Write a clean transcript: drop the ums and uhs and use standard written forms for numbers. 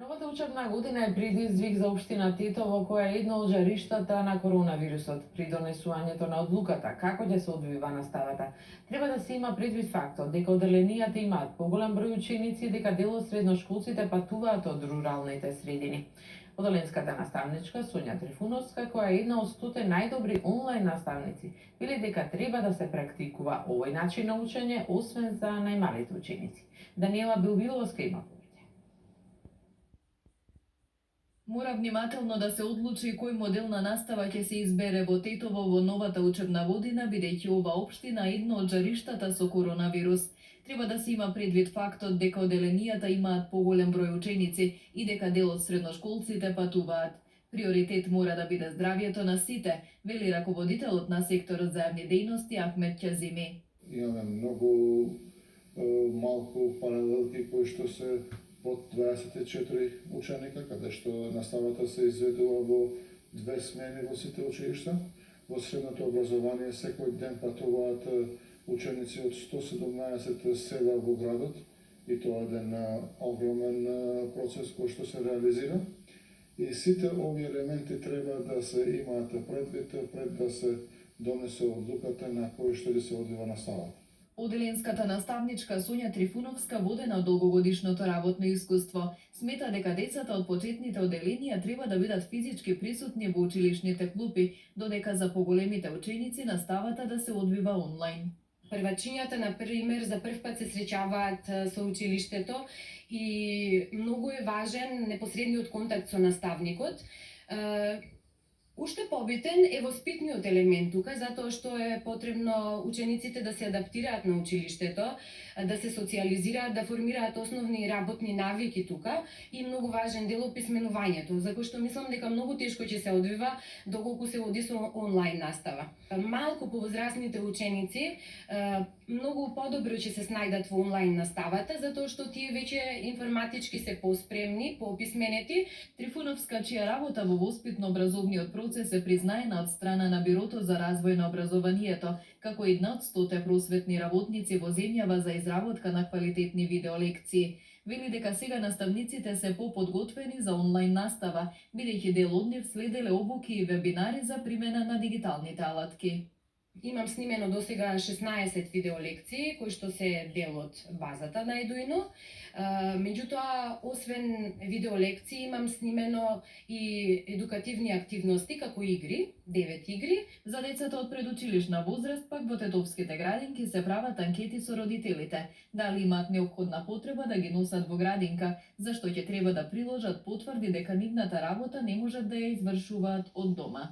Новата учебна година е предизвик за општина Тетово, која е едно од жариштата на коронавирусот. При донесувањето на одлуката како ќе се одвива наставата, треба да се има предвид фактот дека оделенијата имаат поголем број ученици и дека дел од средношколците патуваат од руралните средини. Оделенската наставничка Сонја Трифуновска, која е една од 100 најдобри онлайн наставници, вели дека треба да се практикува овој начин на учење освен за најмалите ученици. Даниела Билбиловска има повеќе. Мора внимателно да се одлучи кој модел на настава ќе се избере во Тетово во новата учебна година, бидејќи ова општина е едно од жариштата со коронавирус. Треба да се има предвид фактот дека оделенијата имаат поголем број ученици и дека дел од средношколците патуваат. Приоритет мора да биде здравјето на сите, вели раководителот на секторот за јавни дејности Ахмет Ќазими. Имаме многу малку паралелки кои што се под 24 ученика, каде што наставата се изведува во 2 смени во сите училишта. Во средното образование секој ден патуваат ученици од 117 села во градот и тоа е еден огромен процес кој што се реализира. И сите овие елементи треба да се имаат предвид пред да се донесе одлуката на кој што ќе се одвива наставата. Оделенската наставничка Сонја Трифуновска, водена од долгогодишното работно искуство, смета дека децата од почетните оделенија треба да бидат физички присутни во училишните клупи, додека за поголемите ученици наставата да се одвива онлайн. Првачињата, на пример, за прв пат се среќаваат со училиштето и многу е важен непосредниот контакт со наставникот. Уште побитен е воспитниот елемент тука, затоа што е потребно учениците да се адаптираат на училиштето, да се социализираат, да формираат основни работни навики тука и многу важен дел од писменувањето, за кој што мислам дека многу тешко ќе се одвива доколку се оди со онлайн настава. Малку повозрасните ученици многу подобро ќе се снајдат во онлайн наставата, затоа што тие веќе информатички се поспремни, пописменети. Трифуновска, чија работа во воспитно-образовниот процес е признаена од страна на Бирото за развој на образованието, како една од 100 просветни работници во земјава за изработка на квалитетни видеолекции. Вели дека сега наставниците се поподготвени за онлайн настава, бидејќи дел од нив следеле обуки и вебинари за примена на дигиталните алатки. Имам снимено досега 16 видеолекции кои што се дел од базата на Едуино. Меѓутоа, освен видеолекции, имам снимено и едукативни активности како игри, 9 игри. За децата од предучилишна возраст пак во тетовските градинки се прават анкети со родителите, дали имаат неопходна потреба да ги носат во градинка, зашто ќе треба да приложат потврди дека нивната работа не можат да ја извршуваат од дома.